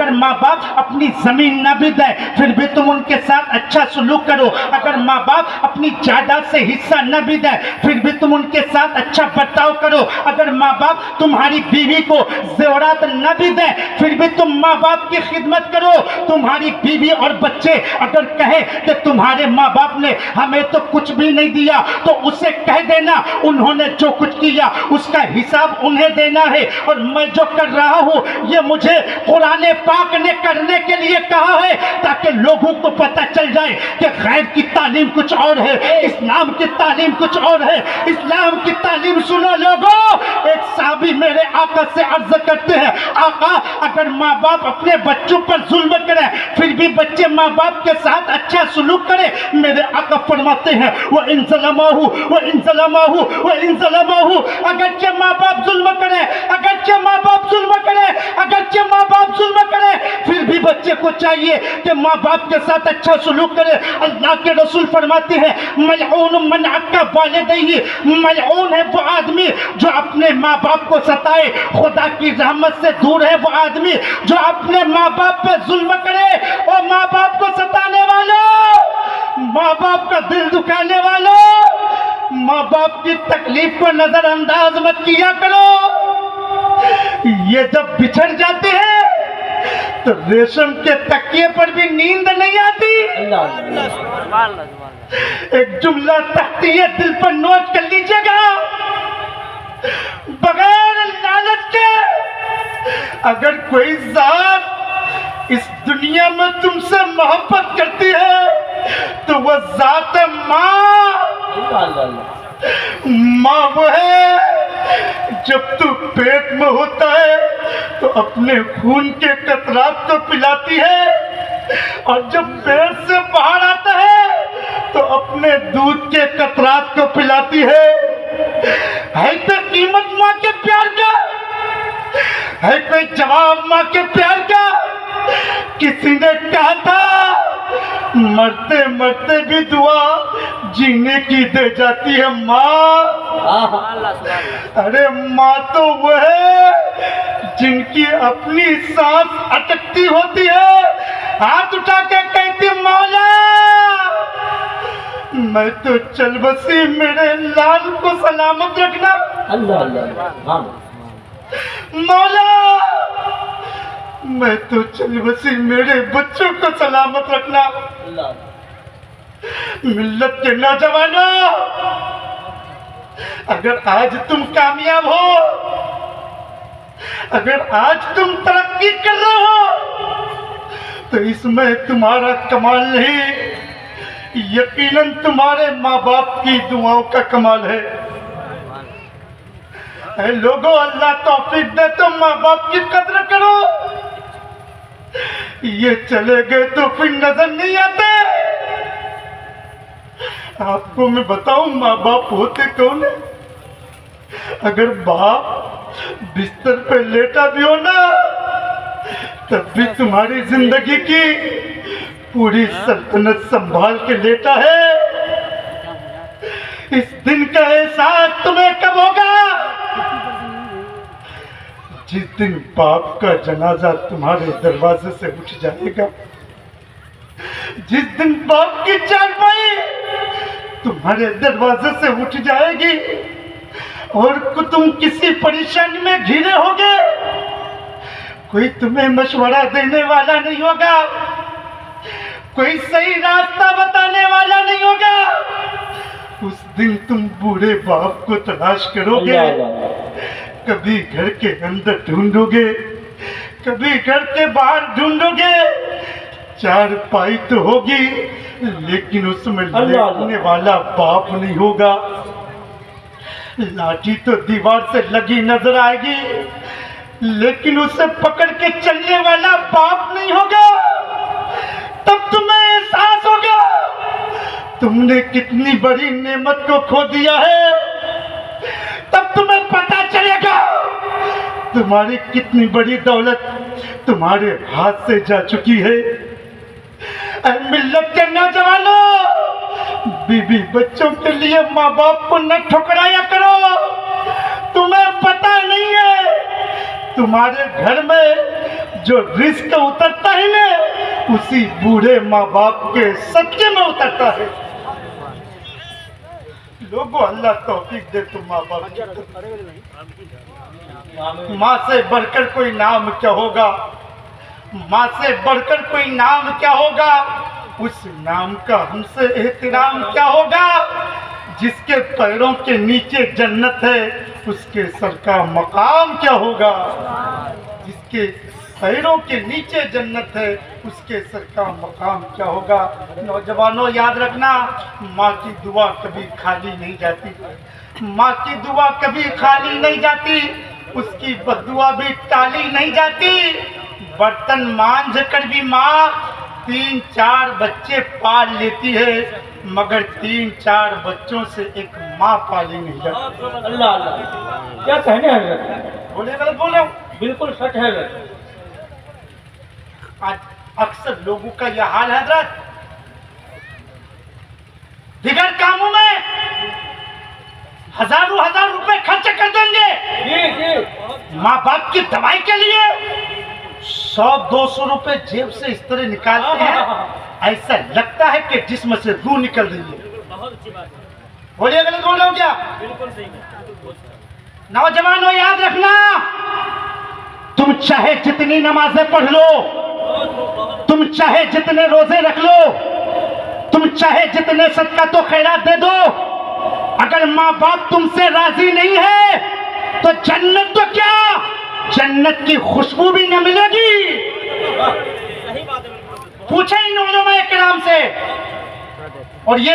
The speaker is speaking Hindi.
अगर माँ बाप अपनी जमीन न भी दे फिर भी तुम उनके साथ अच्छा सलूक करो। अगर माँ बाप अपनी जायदाद से हिस्सा न भी दे फिर भी तुम उनके साथ अच्छा बर्ताव करो। अगर माँ बाप तुम्हारी बीवी को जेवरात न भी दे फिर भी तुम माँ बाप की खिदमत करो। तुम्हारी बीवी और बच्चे अगर कहे कि तुम्हारे माँ बाप ने हमें तो कुछ भी नहीं दिया तो उसे कह देना उन्होंने जो कुछ किया उसका हिसाब उन्हें देना है। और मैं जो कर रहा हूँ ये मुझे कुरान पाक ने करने के लिए कहा है ताकि लोगों को पता चल जाए कि गैर की तालीम कुछ और है, इस्लाम की तालीम कुछ और है। इस्लाम की तालीम सुनो लोगों। एक साहबी मेरे आका से अर्ज करते हैं, आका अगर माँ बाप अपने बच्चों पर जुल्म करे फिर भी बच्चे माँ बाप के साथ अच्छा सलूक करे। मेरे आका फरमाते हैं वो इन ज़लमाहु वो इन ज़लमाहु वो इन ज़लमाहु, अगरचे माँ बाप जुल्म करे, अगरचे माँ बाप जुल्म करे, अगरचे माँ बाप जुल्म करे फिर भी बच्चे को चाहिए कि माँ बाप के साथ अच्छा सलूक करे। अल्लाह के रसूल फरमाते हैं मलऊन मन अक्का वालिदैहि, मलऊन है वो आदमी जो अपने माँ बाप को सताए, खुदा की रहमत से दूर है वो आदमी जो अपने माँ बाप पे जुल्म करे। और माँ बाप को सताने वालों, माँ बाप का दिल दुखाने वालों, माँ बाप की तकलीफ को नजरअंदाज मत किया करो। ये जब बिछड़ जाते हैं तो रेशम के तकिए पर भी नींद नहीं आती। एक जुमला तख्तिये दिल पर नोट कर लीजिएगा, बगैर लालच के अगर कोई जात इस दुनिया में तुमसे मोहब्बत करती है तो वह जात माँ। माँ वो है जब तू पेट में होता है तो अपने खून के कतरात को पिलाती है और जब पेट से बाहर आता है तो अपने दूध के कतरात को पिलाती है तो कीमत माँ के प्यार का है, कोई जवाब माँ के प्यार का। किसी ने कहा था मरते मरते भी दुआ जीने की दे जाती है माँ। अरे माँ तो वो है जिनकी अपनी सांस अटकती होती है, हाथ उठा के कहती मौला मैं तो चल बसी मेरे लाल को सलामत रखना। अल्लाह अल्लाह मौला मैं तो चल बसी मेरे बच्चों को सलामत रखना। मिल्लत के नौजवानों, अगर आज तुम कामयाब हो, अगर आज तुम तरक्की कर रहे हो तो इसमें तुम्हारा कमाल नहीं, यकीनन तुम्हारे माँ बाप की दुआओं का कमाल है। लोगों अल्लाह तौफीक दे तो माँ बाप की कदर करो। ये चले गए तो फिर नजर नहीं आते। आपको मैं बताऊं माँ बाप होते कौन है? अगर बाप बिस्तर पे लेटा भी हो ना तब भी तुम्हारी जिंदगी की पूरी सल्तनत संभाल के लेटा है। इस दिन का एहसास तुम्हें कब होगा? जिस दिन बाप का जनाजा तुम्हारे दरवाजे से उठ जाएगा, जिस दिन बाप की चारपाई तुम्हारे दरवाजे से उठ जाएगी और तुम किसी परेशानी में घिरे होगे, कोई तुम्हें मशवरा देने वाला नहीं होगा, कोई सही रास्ता बताने वाला नहीं होगा। उस दिन तुम बूढ़े बाप को तलाश करोगे, कभी घर के अंदर ढूंढोगे, कभी घर के बाहर ढूंढोगे। चार पाई तो होगी लेकिन उसमें लेटने वाला बाप नहीं होगा। लाठी तो दीवार से लगी नजर आएगी लेकिन उसे पकड़ के चलने वाला बाप नहीं होगा। तब तुम्हें एहसास होगा तुमने कितनी बड़ी नेमत को खो दिया है। तब तुम्हें पता चलेगा तुम्हारी कितनी बड़ी दौलत तुम्हारे हाथ से जा चुकी है। मिल्लत के नौजवानों, बीवी बच्चों के लिए माँ बाप को न ठुकराया करो। तुम्हें पता नहीं है तुम्हारे घर में जो रिस्क उतरता है ना उसी बूढ़े माँ बाप के सदके में उतरता है। लोगों अल्लाह तौफीक दे तुम माँ बाप। माँ से बढ़कर कोई नाम क्या होगा, माँ से बढ़कर कोई नाम क्या होगा, उस नाम का हमसे एहतराम क्या होगा। जिसके पैरों के नीचे जन्नत है उसके सर का मकाम क्या होगा। जिसके पैरों के नीचे जन्नत है उसके सर का मकाम क्या होगा। नौजवानों याद रखना, माँ की दुआ कभी खाली नहीं जाती, माँ की दुआ कभी खाली नहीं जाती, उसकी बद्दुआ भी टाली नहीं जाती। बर्तन मांझ कर भी माँ 3-4 बच्चे पाल लेती है, मगर 3-4 बच्चों से एक माँ पाली नहीं जाती। अल्लाह अल्लाह, क्या कहने हजरत, बोले गलत बोल रहा हूँ? बिल्कुल सच है हजरत। आज अक्सर लोगों का यह हाल है हजरत, दिगर कामों में हजारों रुपए खर्च कर देंगे, जी जी, माँ बाप की दवाई के लिए 100-200 रुपए जेब से इस तरह निकालते हैं, ऐसा लगता है कि जिस्म से रूह निकल रही है। बोलिए गलत बोल रहा हूँ क्या? नौजवानों याद रखना, तुम चाहे जितनी नमाजें पढ़ लो, तुम चाहे जितने रोजे रख लो, तुम चाहे जितने सदका तो खैरात दे दो, अगर माँ बाप तुमसे राजी नहीं है तो जन्नत तो क्या, जन्नत की खुशबू भी न मिलेगी। पूछे इन उलमा-ए-किराम से। और ये